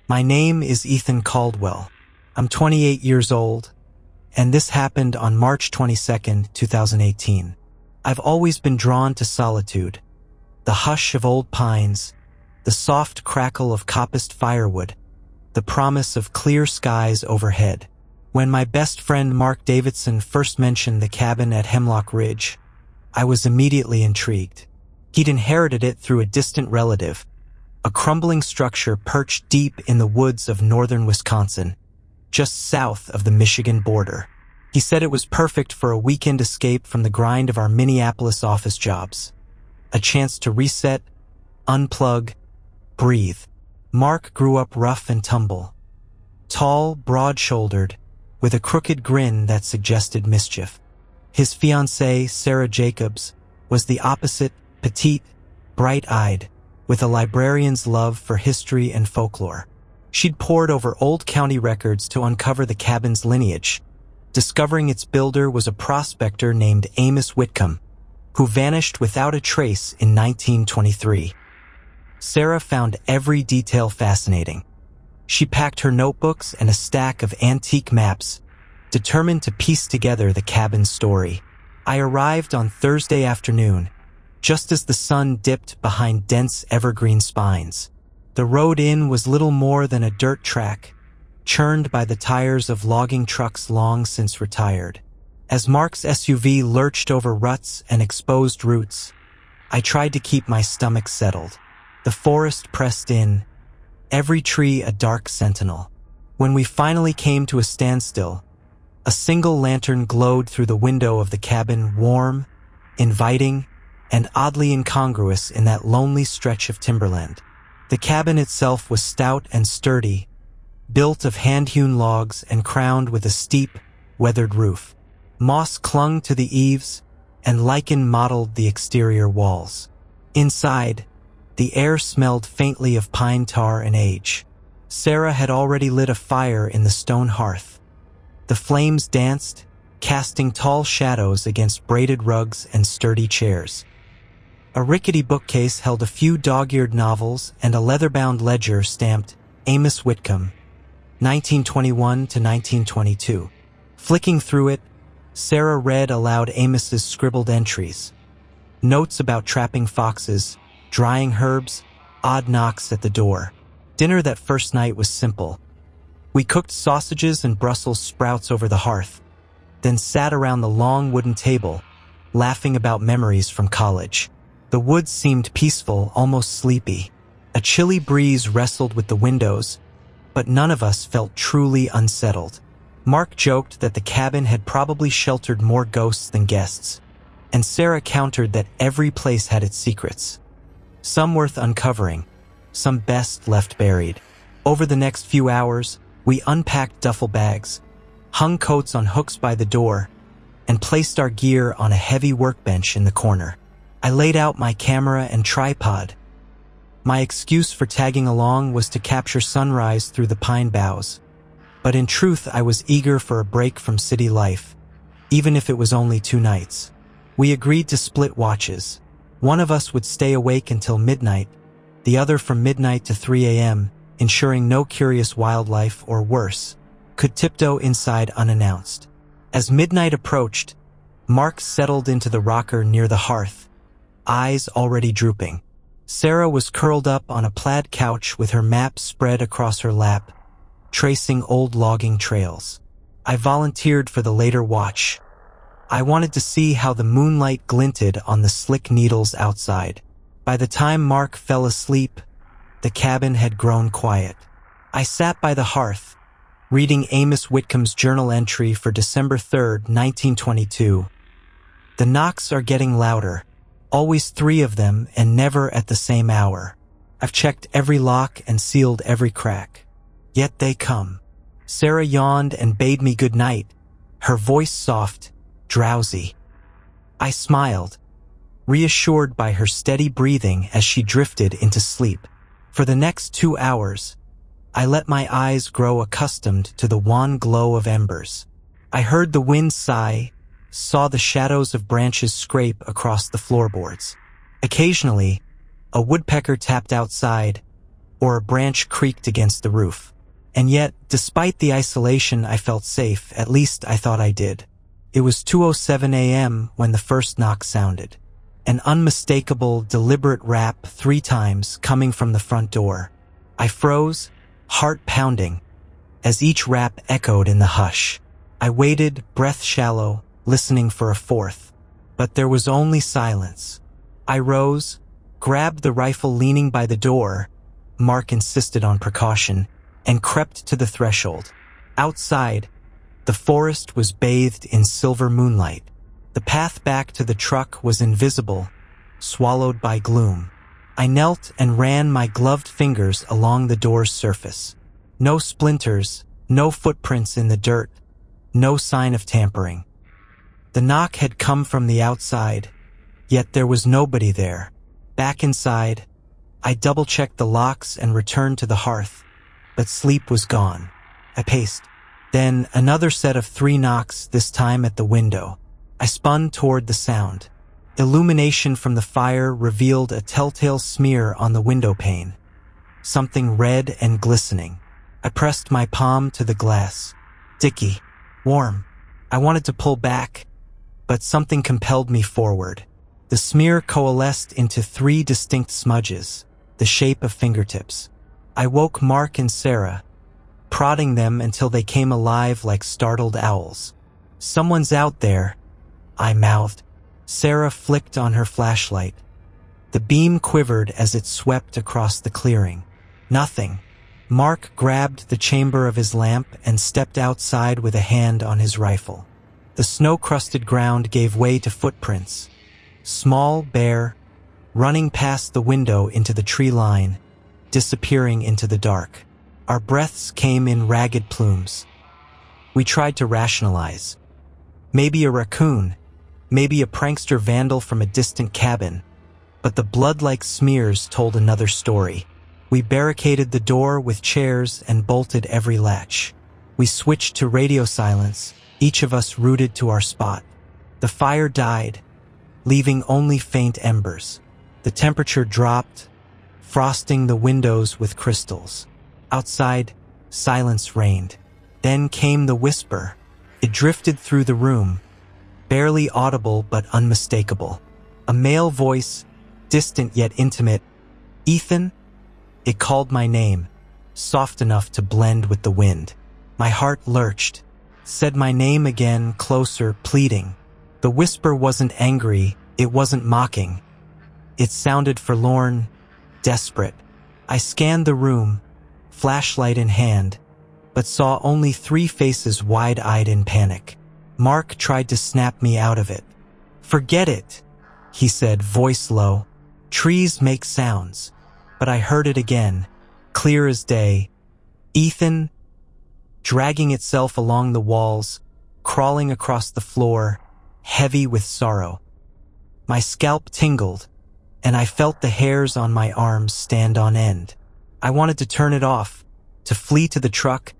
My name is Ethan Caldwell. I'm 28 years old, and this happened on March 22nd, 2018. I've always been drawn to solitude, the hush of old pines, the soft crackle of coppiced firewood, the promise of clear skies overhead. When my best friend Mark Davidson first mentioned the cabin at Hemlock Ridge, I was immediately intrigued. He'd inherited it through a distant relative, a crumbling structure perched deep in the woods of northern Wisconsin, just south of the Michigan border. He said it was perfect for a weekend escape from the grind of our Minneapolis office jobs. A chance to reset, unplug, breathe. Mark grew up rough and tumble. Tall, broad-shouldered, with a crooked grin that suggested mischief. His fiancée, Sarah Jacobs, was the opposite, petite, bright-eyed, with a librarian's love for history and folklore. She'd pored over old county records to uncover the cabin's lineage, discovering its builder was a prospector named Amos Whitcomb, who vanished without a trace in 1923. Sarah found every detail fascinating. She packed her notebooks and a stack of antique maps, determined to piece together the cabin's story. I arrived on Thursday afternoon, just as the sun dipped behind dense evergreen spines. The road in was little more than a dirt track, churned by the tires of logging trucks long since retired. As Mark's SUV lurched over ruts and exposed roots, I tried to keep my stomach settled. The forest pressed in, every tree a dark sentinel. When we finally came to a standstill, a single lantern glowed through the window of the cabin, warm, inviting, and oddly incongruous in that lonely stretch of timberland. The cabin itself was stout and sturdy, built of hand-hewn logs and crowned with a steep, weathered roof. Moss clung to the eaves, and lichen mottled the exterior walls. Inside, the air smelled faintly of pine tar and age. Sarah had already lit a fire in the stone hearth. The flames danced, casting tall shadows against braided rugs and sturdy chairs. A rickety bookcase held a few dog-eared novels and a leather-bound ledger stamped Amos Whitcomb, 1921 to 1922. Flicking through it, Sarah read aloud Amos's scribbled entries. Notes about trapping foxes, drying herbs, odd knocks at the door. Dinner that first night was simple. We cooked sausages and Brussels sprouts over the hearth, then sat around the long wooden table, laughing about memories from college. The woods seemed peaceful, almost sleepy. A chilly breeze wrestled with the windows, but none of us felt truly unsettled. Mark joked that the cabin had probably sheltered more ghosts than guests, and Sarah countered that every place had its secrets. Some worth uncovering, some best left buried. Over the next few hours, we unpacked duffel bags, hung coats on hooks by the door, and placed our gear on a heavy workbench in the corner. I laid out my camera and tripod. My excuse for tagging along was to capture sunrise through the pine boughs. But in truth, I was eager for a break from city life, even if it was only 2 nights. We agreed to split watches. One of us would stay awake until midnight, the other from midnight to 3 a.m., ensuring no curious wildlife, or worse, could tiptoe inside unannounced. As midnight approached, Mark settled into the rocker near the hearth, eyes already drooping. Sarah was curled up on a plaid couch with her map spread across her lap, tracing old logging trails. I volunteered for the later watch. I wanted to see how the moonlight glinted on the slick needles outside. By the time Mark fell asleep, the cabin had grown quiet. I sat by the hearth, reading Amos Whitcomb's journal entry for December 3rd, 1922. The knocks are getting louder, always 3 of them and never at the same hour. I've checked every lock and sealed every crack. Yet they come. Sarah yawned and bade me good night, her voice soft, drowsy. I smiled, reassured by her steady breathing as she drifted into sleep. For the next 2 hours, I let my eyes grow accustomed to the wan glow of embers. I heard the wind sigh, saw the shadows of branches scrape across the floorboards. Occasionally, a woodpecker tapped outside, or a branch creaked against the roof. And yet, despite the isolation, I felt safe. At least I thought I did. It was 2:07 a.m. when the first knock sounded. An unmistakable, deliberate rap 3 times coming from the front door. I froze, heart pounding, as each rap echoed in the hush. I waited, breath shallow, listening for a fourth. But there was only silence. I rose, grabbed the rifle leaning by the door. Mark insisted on precaution, and crept to the threshold. Outside, the forest was bathed in silver moonlight. The path back to the truck was invisible, swallowed by gloom. I knelt and ran my gloved fingers along the door's surface. No splinters, no footprints in the dirt, no sign of tampering. The knock had come from the outside, yet there was nobody there. Back inside, I double-checked the locks and returned to the hearth. But sleep was gone. I paced. Then another set of 3 knocks, this time at the window. I spun toward the sound. Illumination from the fire revealed a telltale smear on the window pane. Something red and glistening. I pressed my palm to the glass. Dicky. Warm. I wanted to pull back, but something compelled me forward. The smear coalesced into 3 distinct smudges, the shape of fingertips. I woke Mark and Sarah, prodding them until they came alive like startled owls. "Someone's out there," I mouthed. Sarah flicked on her flashlight. The beam quivered as it swept across the clearing. Nothing. Mark grabbed the chamber of his lamp and stepped outside with a hand on his rifle. The snow-crusted ground gave way to footprints. Small, bare, running past the window into the tree line, disappearing into the dark. Our breaths came in ragged plumes. We tried to rationalize. Maybe a raccoon, maybe a prankster vandal from a distant cabin, but the blood-like smears told another story. We barricaded the door with chairs and bolted every latch. We switched to radio silence, each of us rooted to our spot. The fire died, leaving only faint embers. The temperature dropped, frosting the windows with crystals. Outside, silence reigned. Then came the whisper. It drifted through the room, barely audible but unmistakable. A male voice, distant yet intimate. "Ethan?" It called my name, soft enough to blend with the wind. My heart lurched, said my name again, closer, pleading. The whisper wasn't angry, it wasn't mocking. It sounded forlorn, desperate. I scanned the room, flashlight in hand, but saw only 3 faces wide-eyed in panic. Mark tried to snap me out of it. "Forget it," he said, voice low. "Trees make sounds." But I heard it again, clear as day. "Ethan," dragging itself along the walls, crawling across the floor, heavy with sorrow. My scalp tingled, and I felt the hairs on my arms stand on end. I wanted to turn it off, to flee to the truck,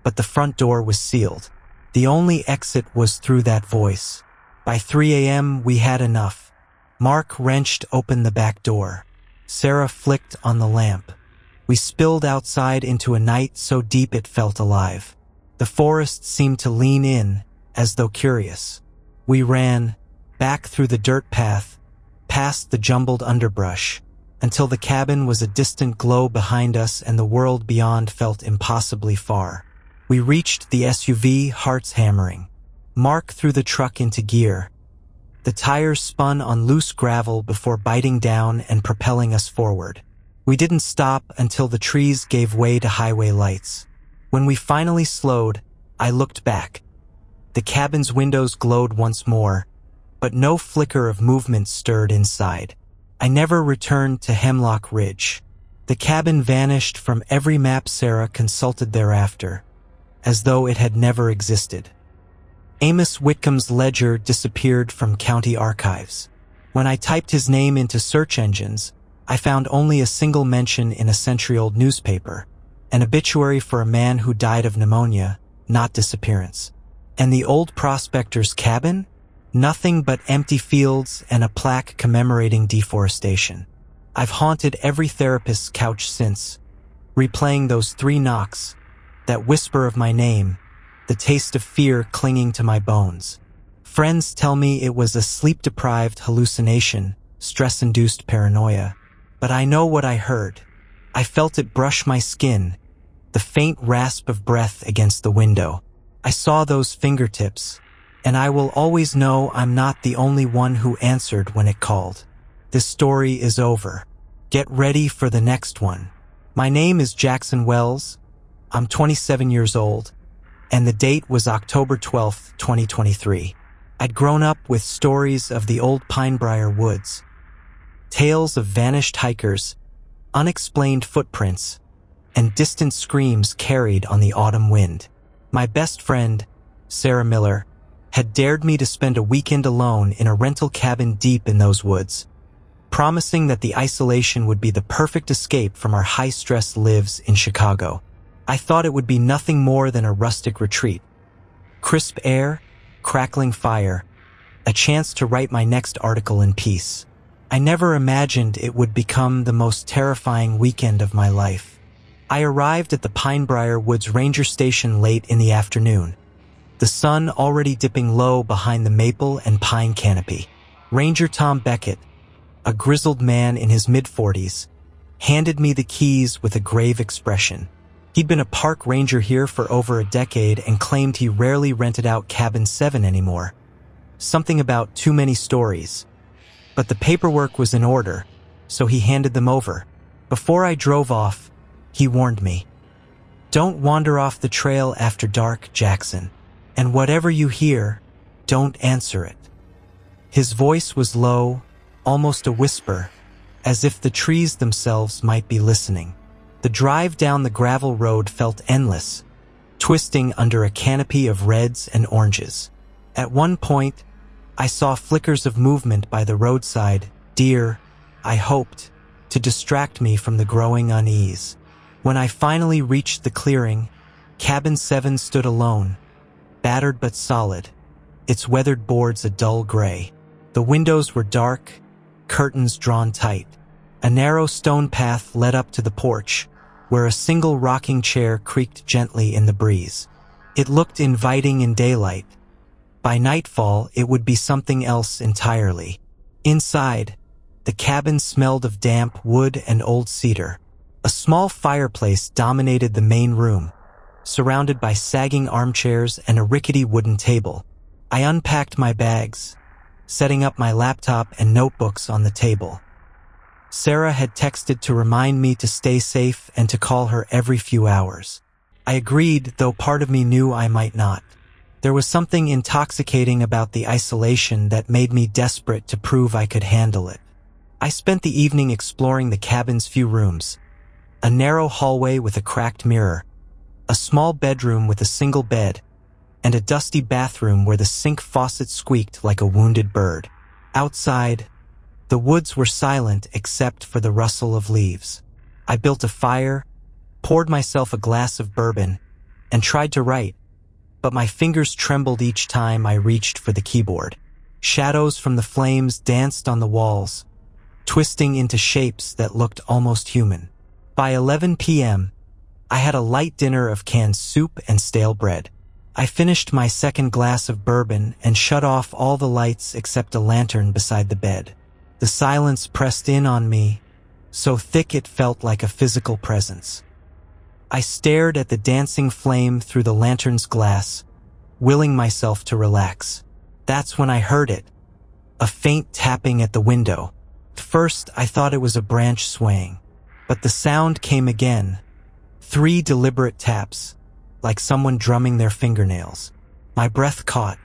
but the front door was sealed. The only exit was through that voice. By 3 a.m., we had enough. Mark wrenched open the back door. Sarah flicked on the lamp. We spilled outside into a night so deep it felt alive. The forest seemed to lean in, as though curious. We ran, back through the dirt path, past the jumbled underbrush, until the cabin was a distant glow behind us and the world beyond felt impossibly far. We reached the SUV, hearts hammering. Mark threw the truck into gear. The tires spun on loose gravel before biting down and propelling us forward. We didn't stop until the trees gave way to highway lights. When we finally slowed, I looked back. The cabin's windows glowed once more, but no flicker of movement stirred inside. I never returned to Hemlock Ridge. The cabin vanished from every map Sarah consulted thereafter, as though it had never existed. Amos Whitcomb's ledger disappeared from county archives. When I typed his name into search engines, I found only a single mention in a century-old newspaper, an obituary for a man who died of pneumonia, not disappearance. And the old prospector's cabin? Nothing but empty fields and a plaque commemorating deforestation. I've haunted every therapist's couch since, replaying those 3 knocks, that whisper of my name, the taste of fear clinging to my bones. Friends tell me it was a sleep-deprived hallucination, stress-induced paranoia. But I know what I heard. I felt it brush my skin, the faint rasp of breath against the window. I saw those fingertips, and I will always know I'm not the only one who answered when it called. This story is over. Get ready for the next one. My name is Jackson Wells. I'm 27 years old, and the date was October 12th, 2023. I'd grown up with stories of the old Pinebriar Woods, tales of vanished hikers, unexplained footprints, and distant screams carried on the autumn wind. My best friend, Sarah Miller, had dared me to spend a weekend alone in a rental cabin deep in those woods, promising that the isolation would be the perfect escape from our high-stress lives in Chicago. I thought it would be nothing more than a rustic retreat. Crisp air, crackling fire, a chance to write my next article in peace. I never imagined it would become the most terrifying weekend of my life. I arrived at the Pinebriar Woods Ranger Station late in the afternoon, the sun already dipping low behind the maple and pine canopy. Ranger Tom Beckett, a grizzled man in his mid-40s, handed me the keys with a grave expression. He'd been a park ranger here for over a decade and claimed he rarely rented out Cabin 7 anymore. Something about too many stories. But the paperwork was in order, so he handed them over. Before I drove off, he warned me, "Don't wander off the trail after dark, Jackson. And whatever you hear, don't answer it." His voice was low, almost a whisper, as if the trees themselves might be listening. The drive down the gravel road felt endless, twisting under a canopy of reds and oranges. At one point, I saw flickers of movement by the roadside, deer, I hoped, to distract me from the growing unease. When I finally reached the clearing, Cabin 7 stood alone, battered but solid, its weathered boards a dull gray. The windows were dark, curtains drawn tight. A narrow stone path led up to the porch, where a single rocking chair creaked gently in the breeze. It looked inviting in daylight. By nightfall, it would be something else entirely. Inside, the cabin smelled of damp wood and old cedar. A small fireplace dominated the main room, surrounded by sagging armchairs and a rickety wooden table. I unpacked my bags, setting up my laptop and notebooks on the table. Sarah had texted to remind me to stay safe and to call her every few hours. I agreed, though part of me knew I might not. There was something intoxicating about the isolation that made me desperate to prove I could handle it. I spent the evening exploring the cabin's few rooms. A narrow hallway with a cracked mirror, a small bedroom with a single bed, and a dusty bathroom where the sink faucet squeaked like a wounded bird. Outside, the woods were silent except for the rustle of leaves. I built a fire, poured myself a glass of bourbon, and tried to write, but my fingers trembled each time I reached for the keyboard. Shadows from the flames danced on the walls, twisting into shapes that looked almost human. By 11 p.m., I had a light dinner of canned soup and stale bread. I finished my second glass of bourbon and shut off all the lights except a lantern beside the bed. The silence pressed in on me, so thick it felt like a physical presence. I stared at the dancing flame through the lantern's glass, willing myself to relax. That's when I heard it, a faint tapping at the window. First, I thought it was a branch swaying, but the sound came again, 3 deliberate taps, like someone drumming their fingernails. My breath caught.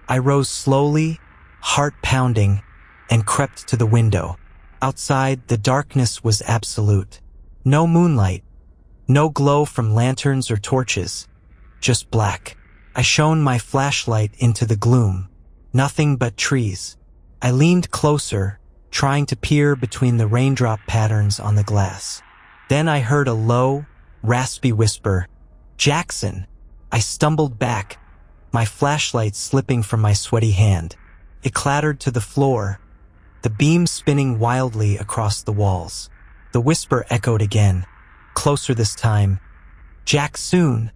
I rose slowly, heart pounding, and crept to the window. Outside, the darkness was absolute. No moonlight, no glow from lanterns or torches, just black. I shone my flashlight into the gloom. Nothing but trees. I leaned closer, trying to peer between the raindrop patterns on the glass. Then I heard a low, raspy whisper, "Jackson." I stumbled back, my flashlight slipping from my sweaty hand. It clattered to the floor, the beam spinning wildly across the walls. The whisper echoed again, closer this time. Jack, soon.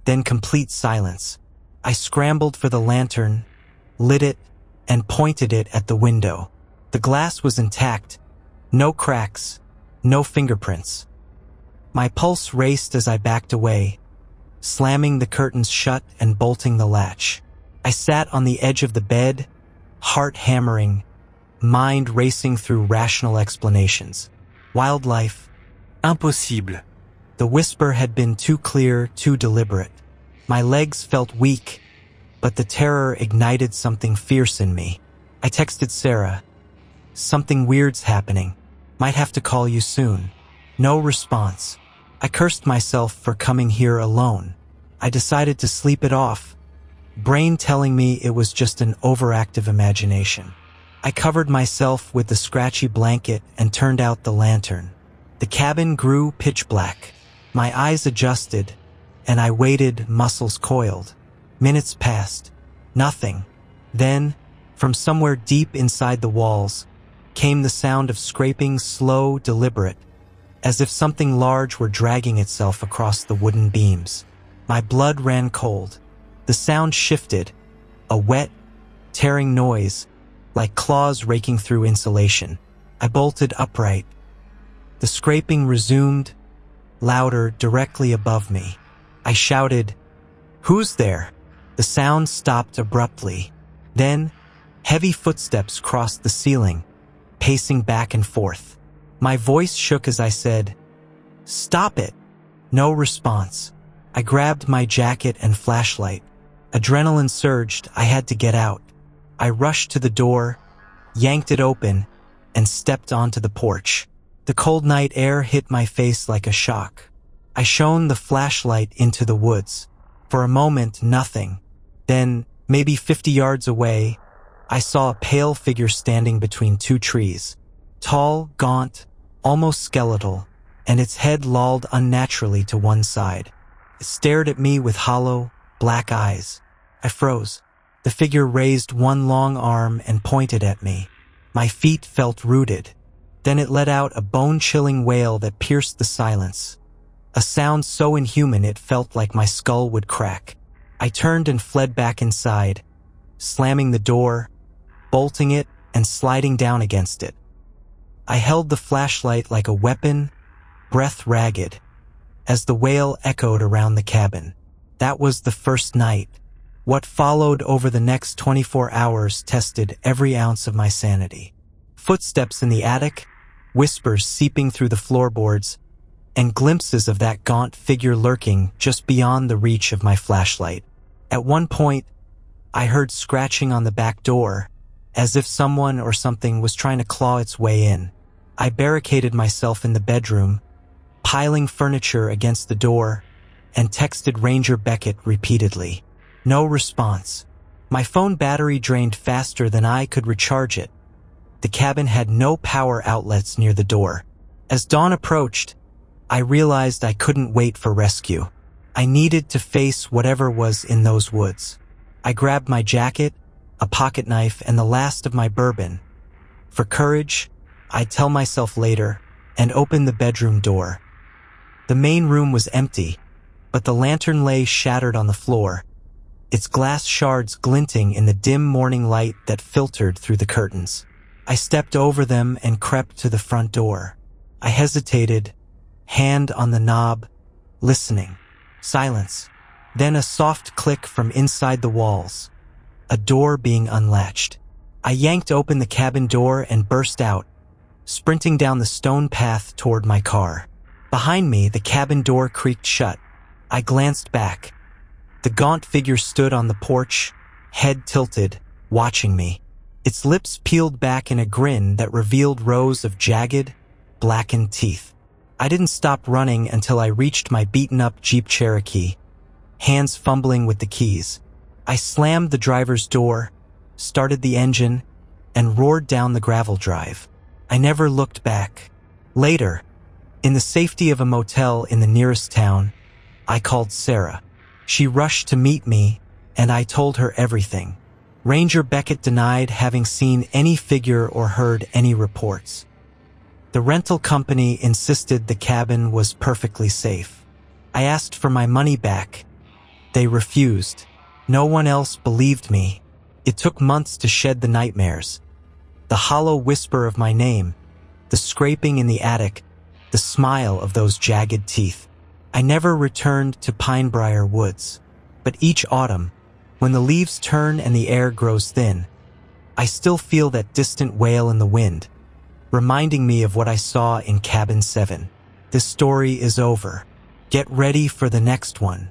Then complete silence. I scrambled for the lantern, lit it, and pointed it at the window. The glass was intact. No cracks, no fingerprints. My pulse raced as I backed away, slamming the curtains shut and bolting the latch. I sat on the edge of the bed, heart hammering, mind racing through rational explanations. Wildlife. Impossible. The whisper had been too clear, too deliberate. My legs felt weak, but the terror ignited something fierce in me. I texted Sarah. Something weird's happening. Might have to call you soon. No response. I cursed myself for coming here alone. I decided to sleep it off, brain telling me it was just an overactive imagination. I covered myself with the scratchy blanket and turned out the lantern. The cabin grew pitch black. My eyes adjusted, and I waited, muscles coiled. Minutes passed. Nothing. Then, from somewhere deep inside the walls, came the sound of scraping, slow, deliberate, as if something large were dragging itself across the wooden beams. My blood ran cold. The sound shifted, a wet, tearing noise, like claws raking through insulation. I bolted upright. The scraping resumed, louder, directly above me. I shouted, "Who's there?" The sound stopped abruptly. Then, heavy footsteps crossed the ceiling, pacing back and forth. My voice shook as I said, "Stop it!" No response. I grabbed my jacket and flashlight. Adrenaline surged. I had to get out. I rushed to the door, yanked it open, and stepped onto the porch. The cold night air hit my face like a shock. I shone the flashlight into the woods. For a moment, nothing. Then, maybe 50 yards away, I saw a pale figure standing between two trees. Tall, gaunt, almost skeletal, and its head lolled unnaturally to one side. It stared at me with hollow, black eyes. I froze. The figure raised one long arm and pointed at me. My feet felt rooted. Then it let out a bone-chilling wail that pierced the silence. A sound so inhuman it felt like my skull would crack. I turned and fled back inside, slamming the door, bolting it, and sliding down against it. I held the flashlight like a weapon, breath ragged, as the wail echoed around the cabin. That was the first night. What followed over the next 24 hours tested every ounce of my sanity. Footsteps in the attic, whispers seeping through the floorboards, and glimpses of that gaunt figure lurking just beyond the reach of my flashlight. At one point, I heard scratching on the back door, as if someone or something was trying to claw its way in. I barricaded myself in the bedroom, piling furniture against the door, and texted Ranger Beckett repeatedly. No response. My phone battery drained faster than I could recharge it. The cabin had no power outlets near the door. As dawn approached, I realized I couldn't wait for rescue. I needed to face whatever was in those woods. I grabbed my jacket, a pocket knife, and the last of my bourbon. For courage, I'd tell myself later, and opened the bedroom door. The main room was empty, but the lantern lay shattered on the floor, its glass shards glinting in the dim morning light that filtered through the curtains. I stepped over them and crept to the front door. I hesitated, hand on the knob, listening. Silence. Then a soft click from inside the walls. A door being unlatched. I yanked open the cabin door and burst out, sprinting down the stone path toward my car. Behind me, the cabin door creaked shut. I glanced back. The gaunt figure stood on the porch, head tilted, watching me. Its lips peeled back in a grin that revealed rows of jagged, blackened teeth. I didn't stop running until I reached my beaten-up Jeep Cherokee, hands fumbling with the keys. I slammed the driver's door, started the engine, and roared down the gravel drive. I never looked back. Later, in the safety of a motel in the nearest town, I called Sarah. She rushed to meet me, and I told her everything. Ranger Beckett denied having seen any figure or heard any reports. The rental company insisted the cabin was perfectly safe. I asked for my money back. They refused. No one else believed me. It took months to shed the nightmares. The hollow whisper of my name, the scraping in the attic, the smile of those jagged teeth. I never returned to Pinebriar Woods. But each autumn, when the leaves turn and the air grows thin, I still feel that distant wail in the wind, reminding me of what I saw in Cabin 7. This story is over. Get ready for the next one.